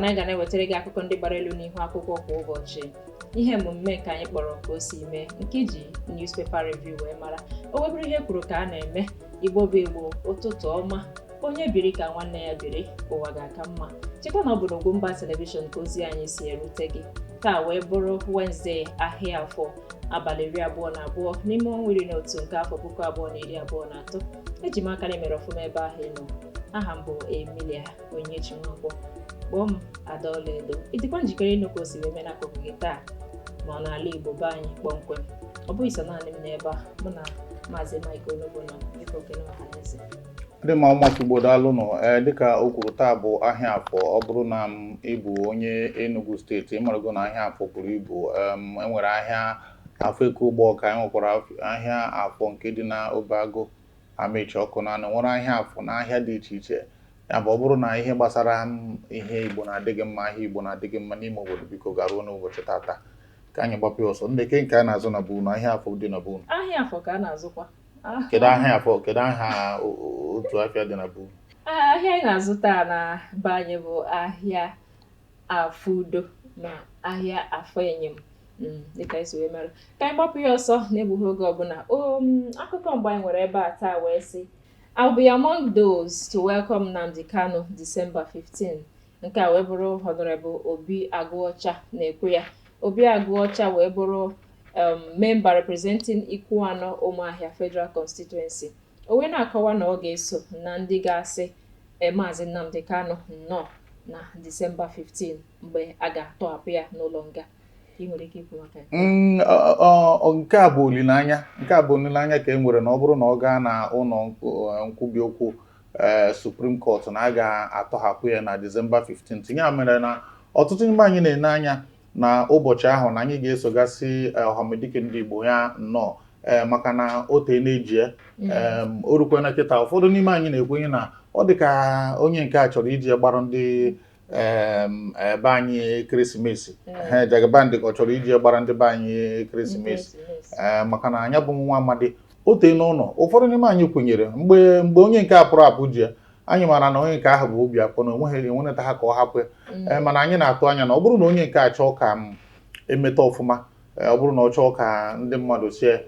na anyị ga na-ewetara gị akụkọ ndị gbara elu n'ihu akwụkwọ kwa ụbọchị. Ihe mmemme nke anyị kpọrọ ka o si mee, nke iji newspaper review wee mara. O webụrụ ihe kwuru ka a na-eme. Igbo bụ Igbo, ụtụtụ ọma. Onye biri ka nwanne ya biri, ụwa ga-aka mma. Cheta na ọ bụ n'Ugwumba telivishọn ka ozi anyị si erute gị. Taa wee bụrụ Wednesday, ahịa afọ, abalị 22 n'ime ọnwa 11 nke afọ 2023. Eji m aka na emere ọfụma ebe ahụ ị nọ. Aha m bụ Emilia Onyechinwakwo. Kpọọ m Adaọlaedo. Ịdịkwa njikere ịnụ ka o si wee mee n'akụkụ gị taa ma ọ n'ala Igbo be anyị kpọmkwem. Ọ bụghị so naanị m n'ebe a, mụ na Maazị Michael Onugbo nọ dịka okene ọhaneze. Ndị ma ụmụ Igbo daalụ nọ. Dịka o kwuru, taa bụ ahịa afọ. Ọ bụrụ na ịbụ onye Enugu steeti, ịmarago na ahịa afọ buru ibu. Enwere ahịa afọ Eke Ugbo ka enwekwara ahịa afọ nke dị na Obago Amechi ọkụ na nwere ahịa afọ na ahịa dị iche iche. Ya bụ ọ bụrụ na ihe gbasara ihe Igbo na-adịghị mma, ahịa Igbo na-adịghị mma n'ime obodo, biko garuo n'ụbọchị tata ka anyị gbapụ ọsọ. Ndị nke a na-azụ na bụ na ahịa afọ dị na bụ ahịa afọ ka a na-azụkwa. Kedu ahịa afọ? Kedu aha otu afịa dị na bụ? Ahịa anyị na-azụta na be anyị bụ ahịa Afọ Udo ma ahịa Afọ Enyim. Dịka esi wee mere ka anyị gbapụ ya ọsọ na-egbughị oge ọbụla. Akụkọ mgbe anyị nwere ebe a taa wee sị, I'll be among those to welcome Nnamdi Kanu December 15. Nke a wee bụrụ Honorable Obi Agụọcha na-ekwu ya. Obi Agụọcha wee bụrụ member representing Ikwuano Umuahia Federal Constituency. O wee na-akọwa na ọ ga-eso na ndị ga-asị Maazị Nnamdi Kanu nnọọ na December 15 mgbe a ga-atọhapụ ya n'ụlọ nga. Ị nwere ike ikwu maka ya? Nke a bụ olileanya. Nke a bụ olileanya ka e nwere na ọ bụrụ na ọ gaa na ụlọ nkwubi okwu Supreme Court na a ga-atọhapụ ya na December 15. Ya mere na ọtụtụ n'ime anyị na-ene anya na ụbọchị ahụ na anyị ga-esogasị ọhamadike ndị Igbo ya nnọọ maka na o tee na-eji o rukwe na kịta. Ụfọdụ n'ime anyị na-ekwenye na ọ dị ka onye nke a chọrọ iji gbara ndị be anyị ekeresimesi. Jagabandị ka ọ chọrọ iji gbara ndị be anyị ekeresimesi maka na anya bụ nwa amadi o tee n'ụlọ. Ụfọdụ n'ime anyị kwenyere mgbe onye nke a pụrụ apụ ji ya, anyị mara na onye nke ahụ bụ obi akpọ na onweghị enweneta ha ka ọ hapụ ya. Mana anyị na-atụ anya na ọ bụrụ na onye nke a chọọ ka emeta ọfụma, ọ bụrụ na ọ chọọ ka ndị mmadụ sie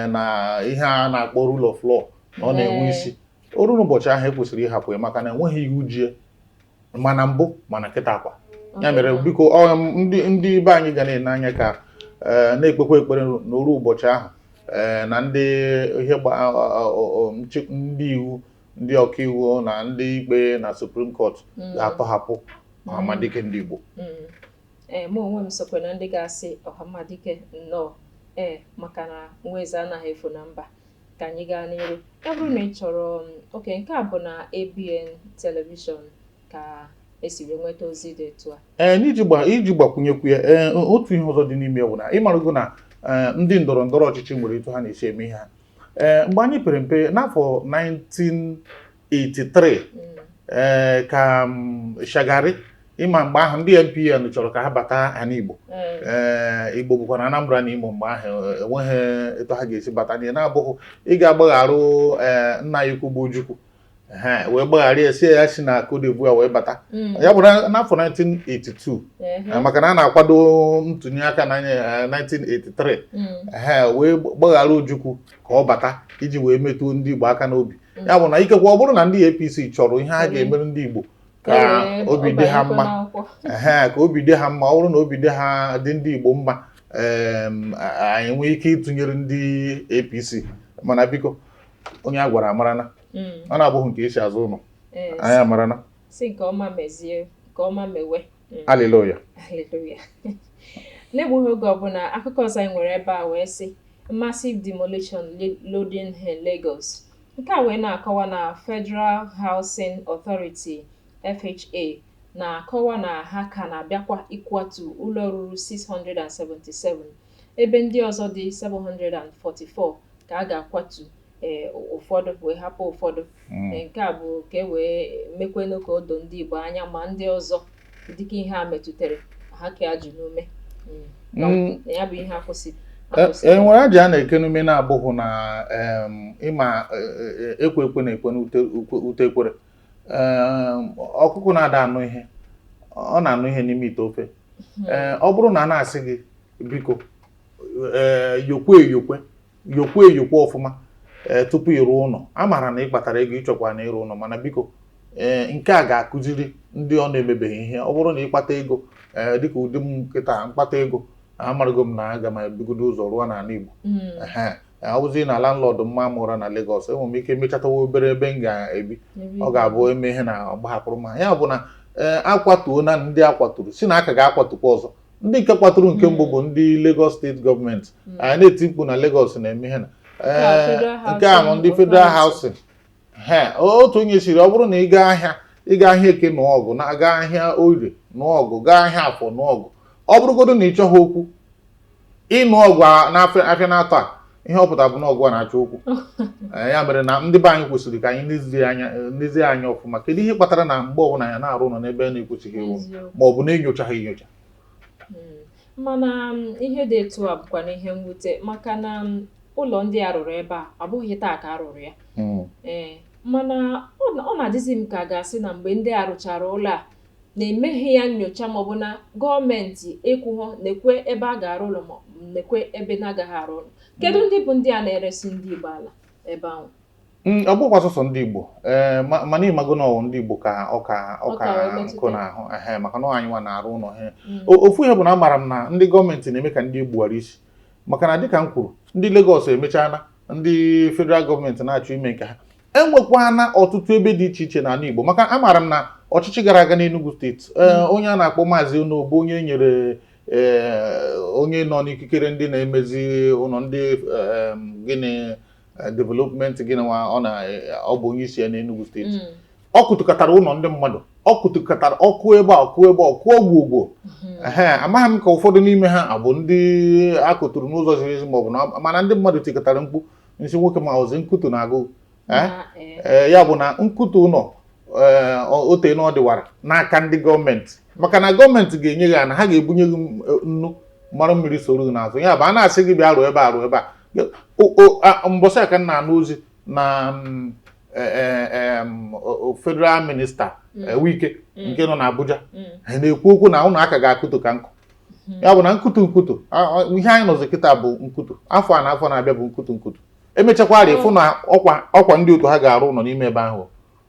na ihe a na-akpọ rule of law na ọ na-enwe isi, o ruo n'ụbọchị ahụ ekwesịrị ịhapụ ya maka na enweghị iwu ji mana mbụ mana kịta akwa. Ya mere biko ndị be anyị ga na-ene anya ka na-ekpekwa ekpere n'oru ụbọchị ahụ na ndị ihe ndị iwu, ndị ọkaiwu na ndị ikpe na Supreme Court ga-atọhapụ ọhamadike ndị Igbo. Mụ onwe m sokwe na ndị ga-asị ọhamadike nnọọ maka na nweze anaghị efu na mba. Ka anyị gaa n'iru. Ya bụrụ na ị chọrọ oke nke a bụ na ABN telivishọn ka esi wee nweta ozi dị etu a. Iji gbakwunyekwu ya, otu ihe ọzọ dị n'ime ya bụ na ịmarago na ndị ndọrọ ndọrọ ọchịchị nwere etu ha na-esi eme ihe ha. Mgbe anyị pere mpe n'afọ 1983 ka Shagari ịma mgbe ahụ ndị MPN chọrọ ka ha bata ana Igbo. Igbo bụkwa na Anambra na Imo mgbe ahụ enweghị etu ha ga-esi bata n'ihe na-abụghị ị ga-agbagharụ nna ya ukwu bụ Ojukwu wee gbagharị esi ya si na Cote d'Ivoire wee bata. Ya bụ n'afọ 1982 maka na a na-akwado ntụnye aka na 1983 wee gbaghara Ojukwu ka ọ bata iji wee metụ ndị Igbo aka n'obi. Ya bụ na ikekwe ọ bụrụ na ndị APC chọrọ ihe ha ga-emere ndị Igbo ka obi dị ha mma, ka obi dị ha mma, ọ bụrụ na obi dị ha dị ndị Igbo mma, anyị nwee ike ịtụnyere ndị APC. Mana biko onye a gwara amarana, ọ na-abụghị nke esi azụ ụlọ, anyị amarana. Si nke ọma mezie nke ọma mewe. Hallelujah. N'egbughị oge ọbụla, akụkọ ọzọ anyị nwere ebe a wee sị massive demolition loading in Lagos. Nke a wee na-akọwa na Federal Housing Authority FHA na-akọwa na ha ka na-abịakwa ịkwatu ụlọ ruru 677 ebe ndị ọzọ dị 744 ka a ga-akwatu ụfọdụ wee hapụ ụfọdụ. Nke a bụ ka e wee mekwenụ ka o doo ndị Igbo anya ma ndị ọzọ dịka ihe a metụtara ha ka ajụ n'ume. Ya bụ ihe akwụsị. Enwere aja a na-eke n'ume na-abụghị na ịma ekwe ekwe na-ekwe n'ute ekwere. Ọkụkụ na-ada anụ ihe ọ na-anụ ihe n'ime ite ofe ọ bụrụ na a na-asị gị biko yokwe ọfụma tupu ịrụ ụlọ a maara na ị kpatara ego ịchọkwa na ịrụ ụlọ mana biko nke a ga-akụziri ndị ọ na-emebeghị ihe ọ bụrụ na ịkpata ego dịka ụdị m nkịta mkpata ego amarago m na aga m ebigodo ụzọ rụọ n'ala Igbo ọ bụzi na landlord mma mụra na Lagos enwere m ike mechatawa obere ebe m ga-ebi ọ ga-abụ eme ihe na ọgbahapụrụ m ya bụ na akwatuo na ndị akwaturu si na aka ga-akwatukwa ọzọ ndị nke kwaturu nke mbụ bụ ndị Lagos steeti gọọmenti na-eti mkpu na Lagos na-eme ihe na nke ahụ ndị Federal Housing otu onye siri ọ bụrụ na ị gaa ahịa Eke nụọ ọgụ na-aga ahịa Orie nụọ ọgụ gaa ahịa Afọ nụọ ọgụ ọ bụrụgodo na ị chọghị okwu ịnụ ọgụ n'afịa na-atọ a ihe ọ pụtara bụ na ọgụ a na-achọ okwu ya mere na ndị be anyị kwesịrị ka anyị nezie anya ọfụma kedu ihe kpatara na mgbe ọbụla ya na-arụ ụlọ n'ebe na-ekwesịghị ịrụ ma ọ bụ na-enyochaghị enyocha mana ihe dị etu a bụkwa na ihe mwute maka na ụlọ ndị a rụrụ ebe a abụghị taa ka a rụrụ ya mana ọ na-adịzi m ka a ga-asị na mgbe ndị a rụchara ụlọ a na-emeghe ya nyocha maọbụ na gọọmenti ekwughọ na-ekwe ebe a ga-arụ ụlọ ma na-ekwe ebe na-agaghị arụ ụlọ kedu ndị bụ ndị a na-eresi ndị Igbo ala ebe ahụ ọ bụkwa sọsọ ndị Igbo mana ịmago na ndị Igbo ka ọka nkụ n'ahụ maka na anyị nwa na-arụ ụlọ ofu ihe bụ na amara m na ndị gọọmenti na-eme ka ndị Igbo ghara isi maka na dịka m kwuru ndị Lagos emechana ndị federal gọọmenti na-achọ ime nke ha enwekwana ọtụtụ ebe dị iche iche n'ala Igbo maka amara m na ọchịchị gara aga n'Enugu steeti onye a na-akpọ Maazị Onobo onye nyere onye nọ n'ikikere ndị na-emezi ụlọ ndị gịnị development gịnị ọ bụ onye isi ya n'Enugu steeti ọ kụtụkọtara ụlọ ndị mmadụ ọ kụtụkọtara ọkụ ebe ọkụ ogbo amaghị m ka ụfọdụ n'ime ha abụ ndị akụtụrụ n'ụzọ ziri ezi maọbụ na mana ndị mmadụ tikọtara mkpu nsị nwoke ma ọzi nkụtụ na-agụ ya bụ na nkụtụ ụlọ ote na ọ dịwara n'aka ndị gọọmenti maka na gọọmenti ga-enye gị na ha ga-ebunye gị nnu mara mmiri soro gị n'azụ ya bụ a na-asị gị bịa rụọ ebe a rụọ ebe a mbọsị aka nna anụ ozi na federal minista Wike nke nọ n'Abuja na-ekwu okwu na ụlọ aka ga-akụtụ ka nkụ ya bụ na nkụtụ ihe anyị nọzi kịta bụ nkụtụ afọ a na afọ na-abịa bụ nkụtụ emechakwara ịfụ na ọkwa ndị otu ha ga-arụ ụlọ n'ime ebe ahụ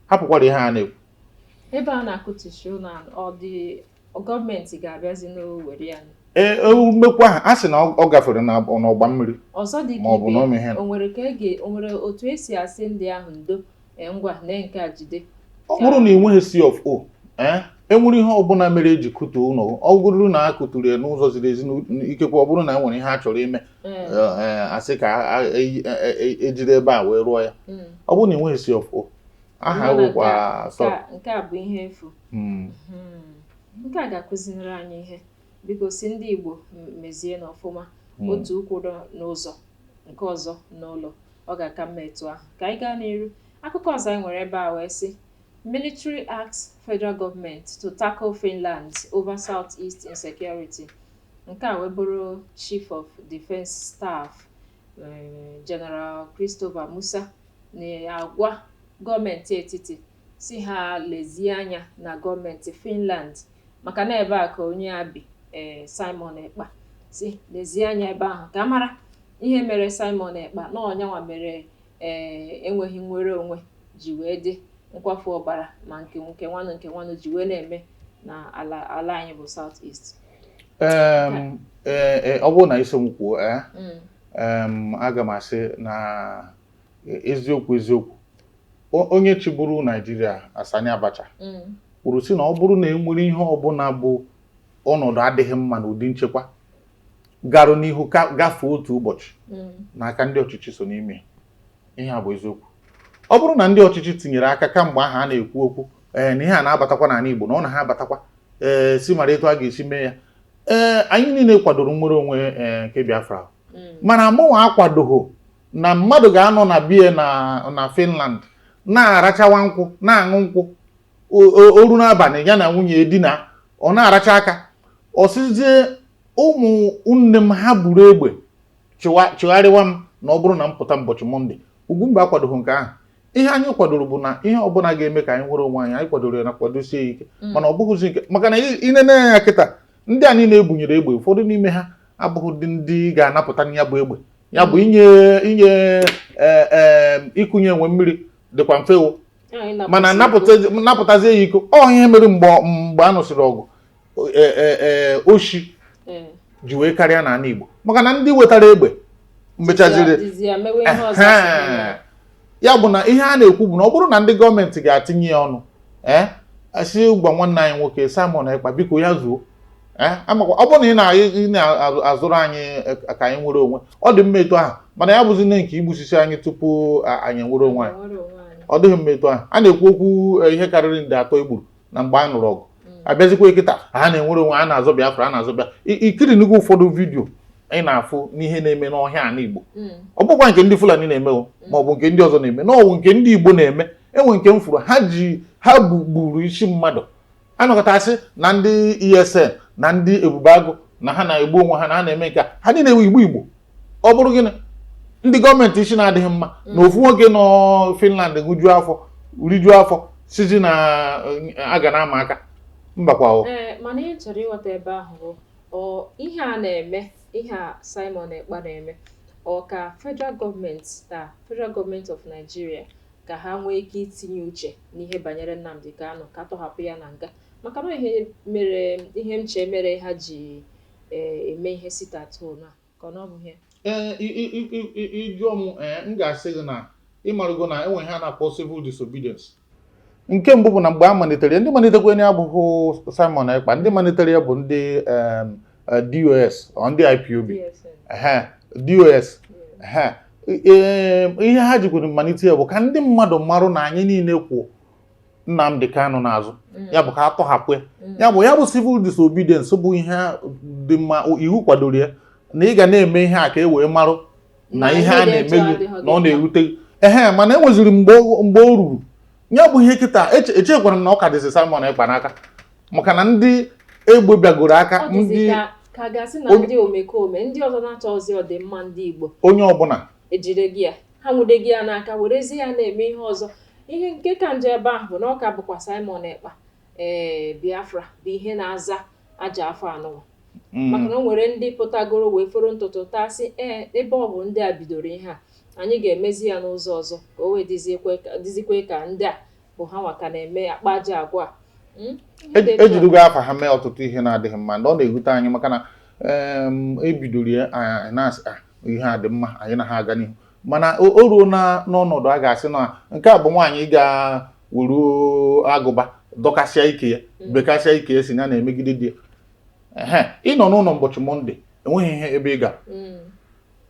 hapụkwara ihe a na-ekwu ebe a na-akụtuchi ụlọ ọ dị gọọmenti ga-abịazi n'owere ya mmekwa ha a sị na ọ gafere n'ọgba mmiri ọzọ dị ka ibe o nwere otu esi asị ndị ahụ ndo ngwa na nke a jide ọ bụrụ na ị nweghị CFO enwere ihe ọbụla mere eji kụtuo ụlọ ọ bụrụ na a kụturu ya n'ụzọ ziri ezi ikekwe ọ bụrụ na enwere ihe a chọrọ ime asị ka ejide ebe a wee rụọ ya ọ bụrụ na ị nweghị CFO aha wụkwa nke a bụ ihe efu nke a ga-akụziri anyị ihe biko si ndị Igbo mezie n'ọfụma otu ụkwụ n'ụzọ nke ọzọ n'ụlọ ọ ga-aka mma etu ahụ ka anyị gaa n'iru akụkọ ọzọ anyị nwere ebe a wee sị military asks federal government to tackle Finland over southeast insecurity nke a wee bụrụ Chief of Defence Staff General Christopher Musa na-agwa gọọmenti etiti si ha lezie anya na gọọmenti Finland maka na ebe a ka onye abi Simon Ekpa si lezie anya ebe ahụ ka mara ihe mere Simon Ekpa na ọnyanwa mere enweghị nnwere onwe ji wee dị nkwafu ọbara ma nke nwanụ ji wee na-eme na ala anyị bụ South East ọ bụrụ na isi m kwuo aga m asị na eziokwu onye chịburu Naijiria Sani Abacha kwuru sị na ọ bụrụ na enwere ihe ọbụla bụ ọnọdụ adịghị mma n'ụdị nchekwa garụ n'ihu gafee otu ụbọchị n'aka ndị ọchịchị so n'ime ihe a bụ eziokwu ọ bụrụ na ndị ọchịchị tinyere aka kamgbe ahụ a na-ekwu okwu na ihe a na-abatakwa n'ala Igbo na ọ na ha abatakwa si mara etu a ga-esi mee ya anyị niile kwadoro nnwere onwe nke Biafra mana mụnwa akwadoghị na mmadụ ga-anọ na bie na Finland na-arachawa nkwụ na-aṅụ nkwụ oru n'abalị ya na nwunye edina ọ na-aracha aka ọsịzie ụmụnne m ha buru egbe chụgharịwa m na ọ bụrụ na m pụta ụbọchị Mọnde Ugwumba akwadoghị nke ahụ ihe anyị kwadoro bụ na ihe ọbụla ga-eme ka anyị nwere onwe anyị kwadoro ya na kwadosie ike mana ọ bụghịzi nke maka na inene ya kịta ndị anyị na-ebunyere egbe ụfọdụ n'ime ha abụghị ndị ga-anapụta ya bụ egbe ya bụ inye ịkụnye enwe mmiri dịkwa mfe mana napụtazie ya iko ọ ihe mere mgbe a nụsịrị ọgụ oshi ji wee karịa n'ala Igbo maka na ndị wetara egbe mechaziri ya bụ na ihe a na-ekwu bụ na ọ bụrụ na ndị gọọmenti ga-atinye ya ọnụ asị gwa nwanne anyị nwoke Simon Ekpa biko ya zuo amakwa ọ bụrụ na ị na-azụrụ anyị ka anyị nwere onwe ọ dị mma etu ahụ mana ya bụzi nne nke igbusisi anyị tupu anyị nwere onwe anyị ọ dịghị mma etu ahụ a na-ekwu okwu ihe karịrị nde 3 egburu na mgbe a nụrụ ọgụ abịazikwa kịta ha na-enwere onwe a na-azọ Biafra a na-azọ Biafra ikiri n'ugwu ụfọdụ vidiyo anyị na-afụ n'ihe na-eme n'ọhịa ala Igbo ọ bụkwa nke ndị Fulani na-eme ma ọ bụ nke ndị ọzọ na-eme na ọwụ nke ndị Igbo na-eme enwe nke m furu ha gburu isi mmadụ anọkọtasị na ndị ESN na ndị Ebube Agụ na ha na-egbu onwe ha na ha na-eme nke ha niile ewe Igbo ọ bụrụ gịnị ndị gọọmenti isi na-adịghị mma na ofu nwoke nọ Finland rijuo afọ sizi na aga na-ama aka mbakwa mana ihe chọrọ ịghọta ebe ahụ bụ ihe a na-eme ihe a Simon Ekpa na-eme ọ ka federal gọọmenti of Nigeria ka ha nwee ike itinye uche n'ihe banyere Nnamdi Kanu ka tọhapụ ya na nga maka na ihe nche mere ha ji eme ihe sit at home na ka ọ bụ ihe ijụọ m ga-asị gị na ịmarụgo na enwe ihe a na-akpọ civil disobedience nke mbụ bụ na mgbe a malitere ndị malitekwa ya abụghị Simon Ekpa ndị malitere ya bụ ndị DOS ndị IPOB DOS ihe ha jikwuru mmalite ya bụ ka ndị mmadụ marụ na anyị niile kwụ Nnamdi Kanu n'azụ ya bụ ka a tọhapụ ya bụ civil disobedience bụ ihe dị mma iwu kwadoro ya na ị ga na-eme ihe a ka e wee marụ na ihe a na-emeghi na ọ na-erute mana enweziri mgbe o ruru ya bụ ihe kịta echekwara m na ọ ka dịzi Simon Ekpa n'aka maka na ndị egbe bịagoro aka ndị ka gasị na ndị omekome ndị ọzọ na-achọzi ọdịmma ndị Igbo onye ọbụla ejide gị ya ha nwude gị ya n'aka werezi ya na-eme ihe ọzọ ihe nke ka nje ebe ahụ bụ na ọ ka bụkwa Simon Ekpa Biafra bụ ihe na-aza aja afọ anọ maka na o nwere ndị pụtagoro wee foro ntụtụ tasị ebe ọ bụ ndị a bidoro ihe a anyị ga-emezi ya n'ụzọ ọzọ ka o wee dizikwe ka ndị a bụ ha nwaka na-eme akpa aja agwa ejidugo afa ha mee ọtụtụ ihe na-adịghị mma ndị ọ na-ewute anyị maka na ebidoro ya na-asị ihe a dị mma anyị na ha aga n'ihu mana o ruo n'ọnọdụ a ga-asị na nke a bụ nwaanyị ga-wuru agụba dọkasịa ike ya bekasịa ike ya si ya na-emegide di ya ịnọ n'ụlọ ụbọchị Mọnde enweghị ihe ebe ị gara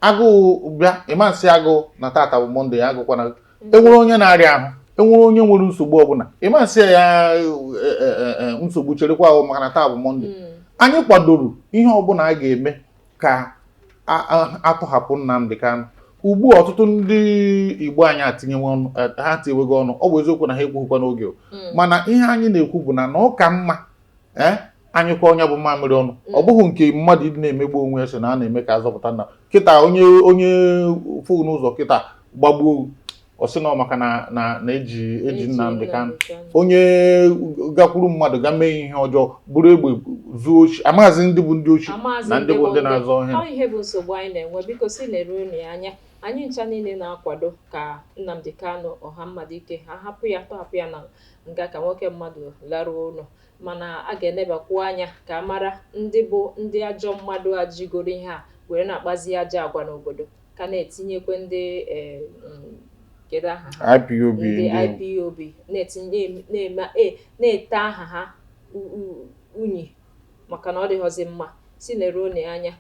agụụ bịa ịma nsị agụụ na tata bụ Mọnde ya agụkwana enwere onye na-arịa ahụ enwere onye nwere nsogbu ọbụla ịma nsị ya nsogbu cherekwa ahụ maka na taa bụ Mọnde anyị kwadoro ihe ọbụla a ga-eme ka atọhapụ Nnamdi Kanu ugbu ọtụtụ ndị Igbo anyị ha tiwego ọnụ ọ bụ eziokwu na ha ekwughịkwa n'oge mana ihe anyị na-ekwu bụ na ọ ka mma anyị kwa onye bụ mamịrị ọnụ ọ bụghị nke mmadụ ịdị na-emegbu onwe ya so na a na-eme ka azọpụta nna kịta onye fụ n'ụzọ kịta gbagbuo ọsị na maka na-eji Nnamdi Kanu onye gakwuru mmadụ ga mee ihe ọjọọ bụrụ egbe zuo ochi amaghịzi ndị bụ ndị ochi na ndị bụ ndị na-azọ ihe bụ nsogbu anyị na-enwe biko si leruo anya anyị ncha niile na-akwado ka Nnamdi Kanu ọha mmadụ ike ha hapụ ya tọhapụ ya na nga ka nwoke mmadụ laruo ụlọ mana a ga-enebakwu anya ka mara ndị bụ ndị ajọ mmadụ ajigoro ihe a were na-akpazi aja agwa n'obodo ka na-etinyekwe ndị kedu aha ha ndị IPOB na-ete aha ha unyi maka na ọ dịghọzi mma si leruo anya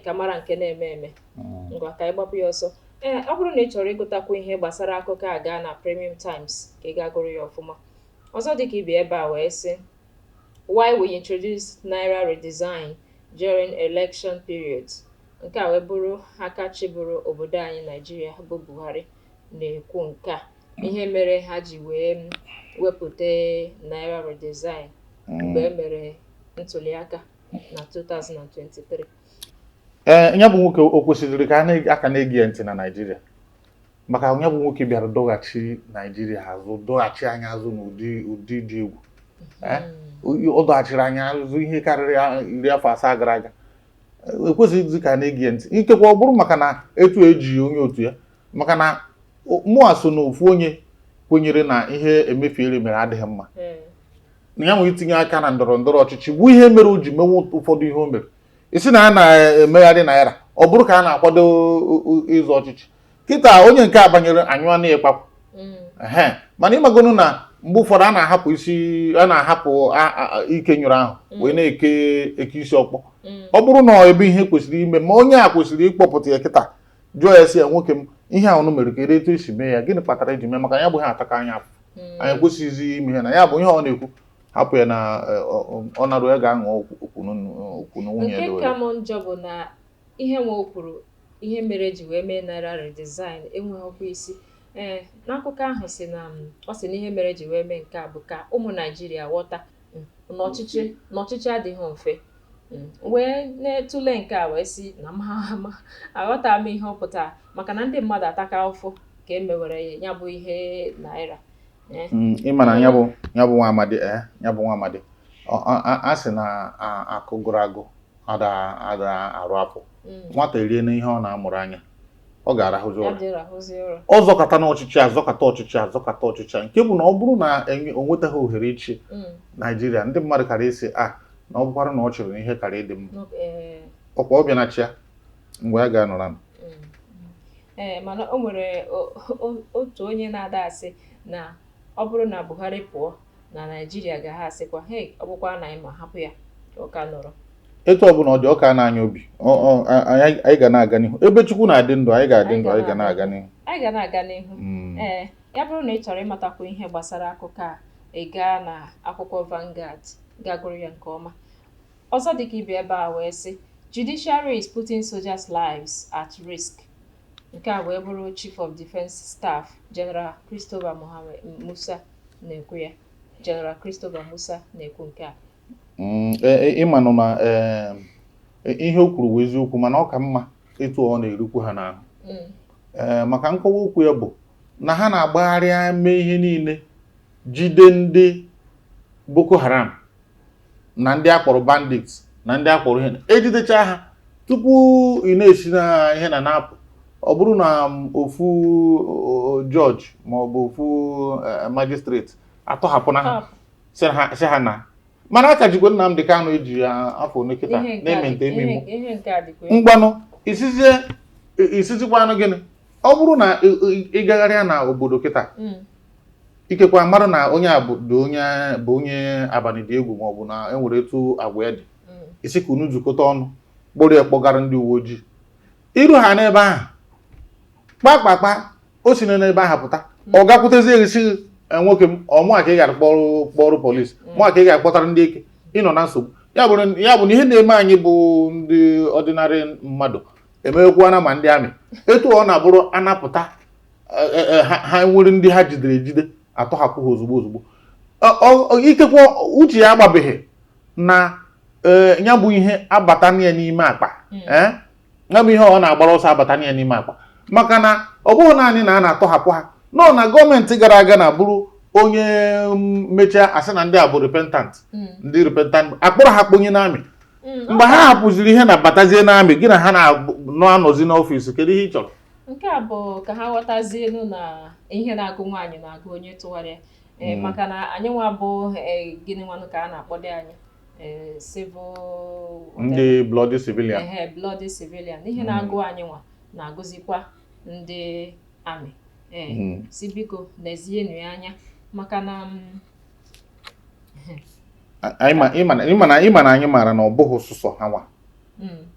ka mara nke na-eme eme ngwa ka anyị gbapụ ya ọsọ ọ bụrụ na ị chọrọ ịgụtakwu ihe gbasara akụkọ a gaa na Premium Times ka ị ga-agụrụ ya ọfụma ọzọ dịka ibi ebe a wee sị why we introduce Naira redesign during election periods nke a wee bụrụ aka chịbụrụ obodo anyị Naijiria bụ Buhari na-ekwu nke a ihe mere ha ji wee wepụta Naira redesign mgbe e mere ntuliaka na 2023 ya bụ nwoke o kwesịrị ka aka na-ege ntị na Naijiria maka onye bụ nwoke bịara dọghachi Naijiria azụ dọghachi anya azụ n'ụdị dị egwu ọ dọghachiri anya azụ ihe karịrị 10 afọ gara aga ekwesịghị ka na-ege ntị ikekwe ọ bụrụ maka na etu eji onye otu ya maka na mụa so na ofu onye kwenyere na ihe Emefiele mere adịghị mma na ya nwere itinye aka na ndọrọ ndọrọ ọchịchị bụ ihe mere o ji menwe ụfọdụ ihe o mere isi na a na-emegharị naira ọ bụrụ ka a na-akwado ịzụ ọchịchị kịta onye nke a banyere anyụa na ịkpapụ mana ịmagonu na mgbe ụfọdụ a na-ahapụ ike nyụrụ ahụ wee na-eke isi ọkpọ ọ bụrụ na ebe ihe kwesịrị ime ma onye a kwesịrị ịkpọpụta ya kịta jụọ ya si ya nwoke m ihe ahụ mere ka etu esi mee ya gịnị kpatara eji mee maka ya bụ ihe ataka anya afọ anyị ekwesịghịzi ime ihe na ya bụ ihe ọ na-ekwu hapụ ya na ọ narụ ya ga-aṅụ okwu na nwunye ya. Nke ka m njọ bụ na ihe nwe kwuru ihe mere ji wee mee naira redesign enweghị ọkwa isi n'akụkọ ahụ si na ọ sị na ihe mere ji wee mee nke a bụ ka ụmụ Naijiria ghọta na ọchịchị adịghị mfe wee na-etule nke a wee si na aghọta m ihe ọ pụtara maka na ndị mmadụ ataka ụfụ ka emewere ya bụ ihe naira. Ịma na ya bụ nwa amadi a sị na akụ gụrụ agụ ada arụ afọ nwata erie na ihe ọ na-amụrụ anya ọ ga-arahụzi ụra ọ zọkọta n'ọchịchị azọkọta ọchịchị nke bụ na ọ bụrụ na o nwetaghị ohere ichi Naijiria ndị mmadụ kara isi na ọ bụkwara na ọ chịrị na ihe karịa ịdị mma ọkwa ọ bịa na chia mgbe ya ga-anọra mana o nwere otu onye na-ada asị na ọ bụrụ na Buhari pụọ na Naijiria ga ha asịkwa ọ bụkwa na anyị ma hapụ ya ọ ka nọrọ etu ọ bụla ọ dị ọka n'anya obi anyị ga na-aga n'ihu ebe Chukwu na-adị ndụ anyị ga-adị ndụ anyị ga na-aga n'ihu ya bụrụ na ị chọrọ ịmatakwu ihe gbasara akụkọ a ị gaa na akwụkwọ Vanguard gagụrụ ya nke ọma. Ọzọ dịka ibe ebe a wee sị Judiciary is putting soldiers' lives at risk. Nke a wee bụrụ Chief of Defence Staff General Christopher Musa na-ekwu ya. General Christopher Musa na-ekwu nke a. Ịmanụ na ihe o kwuru bụ eziokwu mana ọ ka mma etu ọ na-erukwu ha n'ahụ maka nkọwa okwu ya bụ na ha na-agbagharị mee ihe niile jide ndị Boko Haram na ndị akpọrọ bandits na ndị akpọrọ ihe ejidecha ha tupu ị na-esi na ihe na-apụ ọ bụrụ na ofu judge ma ọ bụ ofu magistrate atọhapụ na ha si ha na mana aka jikwa Nnamdi Kanu eji afọ one kịta na-emente emimo mgbanụ isizikwanụ gịnị ọ bụrụ na ịgagharịa na obodo kịta ikekwa mara na onye bụ onye abalị dị egwu maọbụ na enwere etu agwa ya dị isi ka unu jikọta ọnụ kpọrọ ya kpọgara ndị uwe ojii iru ha n'ebe ahụ kpakpakpa o si n'ebe ahụ pụta ọ gakwutezi erisi nwoke m ọmụa ka ị gara kpọrọ polisi mụa ka ị ga-akpọtara ndị eke ịnọ na nsogbu ya bụ na ihe na-eme anyị bụ ndị ọdịnarị mmadụ emeghekwana ma ndị amị etu ọ na-abụrụ anapụta ha nwere ndị ha jidere ejide atọhapụ ha ozugbo ikekwe uche ya agbabeghị na ya bụ ihe abata ya n'ime akpa ya bụ ihe ọ na-agbara ọsọ abata ya n'ime akpa maka na ọ bụghị naanị na a na-atọhapụ ha nọ na gọọmenti gara aga na-abụrụ onye mechaa asị na ndị a bụ repentant ndị repentant akpọrọ ha kponye n'amị mgbe ha hapụziri ihe na batazie n'amị gị na ha na-anọzi n'ọfịs kedu ihe ị chọrọ nke a bụ ka ha ghọtazie na ihe na-agụ nwaanyị na-agụ onye tụgharịa maka na anyị nwa bụ gịnị nwanụ ka a na-akpọdo anyị ndị bloody civilian bloody civilian ihe na-agụ anyị nwa na-agụzikwa ndị amị si biko lezienụ ya anya maka na ịma na anyị maara na ọ bụghị sụsọ ha nwa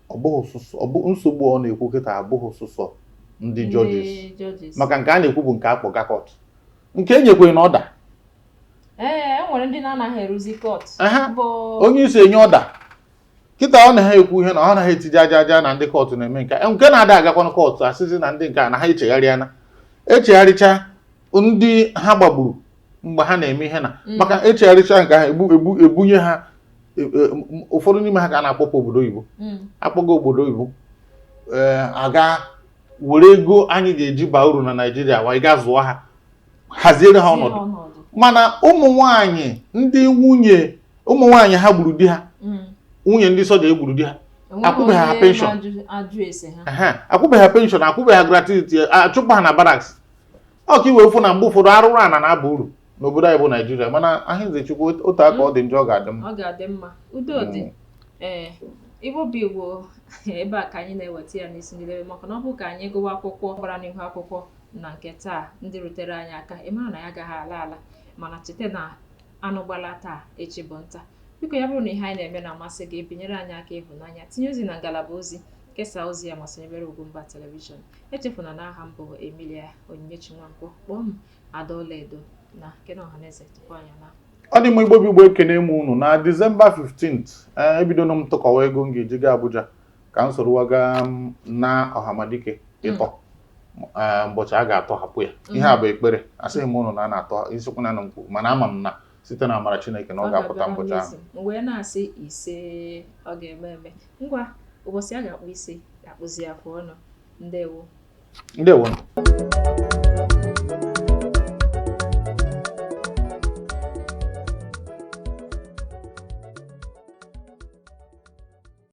ọ bụghị sụsọ nsogbu ọ na-ekwu kịta abụghị sụsọ ndị judges maka nke a na-ekwu bụ nke akpọga court nke enyekweghị na ọda enwere ndị na-anaghị eruzi court onye isi enye ọda kịta ọ na ha ekwu ihe na ọ naghị etiji aja na ndị court na-eme nke na-ada agakwana court asịzi na ndị nke a na ha echegharịcha ndị ha gbagburu mgbe ha na-eme ihe na maka echegharịcha nke ahụ ebunye ha ụfọdụ n'ime ha ka a na-akpọpụ obodo oyibo akpọga obodo oyibo aga were ego anyị ga-eji baa uru na Naịjirịa wa ịga zụọ ha haziere ha ọnọdụ mana ụmụ nwaanyị ha gburu di ha nwunye ndị soja egburu di ha akwụbeghị ha penshọn akwụbeghị ha penshọn akwụbeghị ha gratuity achụpụ ha na baraks ọ ka iwe fụ na mgbe ụfọdụ arụrụ ana na-aba uru n'obodo anyị bụ Naịjirịa mana Ahịnze Chukwu otu aka ọ dị njọ ọ ga-adị mma udo dị Igbo bụ Igbo ebe a ka anyị na-eweta ya n'isi njedebe maka na ọ bụ ka anyị gụwa akwụkwọ gbara n'ihu akwụkwọ na nke taa ndị rutere anyị aka ịmara na ya agaghị ala mana cheta na anụ gbala taa echi bụ nta biko ya bụrụ na ihe anyị na-eme na-amasị gị binyere anyị aka ịhụnanya tinye ozi na ngalaba ozi kesaa ozi ya masịrị mere Ugwumba telivishọn echefuna na aha m bụ Emilia Onyinyechi Nwankwọ kpọọ m Adaọlaedo na Kene Ọhaneze tupu anyị na ọ dị m Igbo bụ Igbo ekene m unu na December 15th ebidono m tụkọwa ego m ga-eji gaa Abuja ka m soro waga na Ọhamadike ịtọ ụbọchị a ga-atọhapụ ya ihe a bụ ekpere asịghị m unu na a na-atọ isikwu na nkwu mana ama m na site na amara Chineke na ọ ga-apụta ụbọchị ahụ wee na-asị ise ọ ga-eme ngwa ụbọchị a ga-akpụ ise akpụzi afọ ọnụ ndewo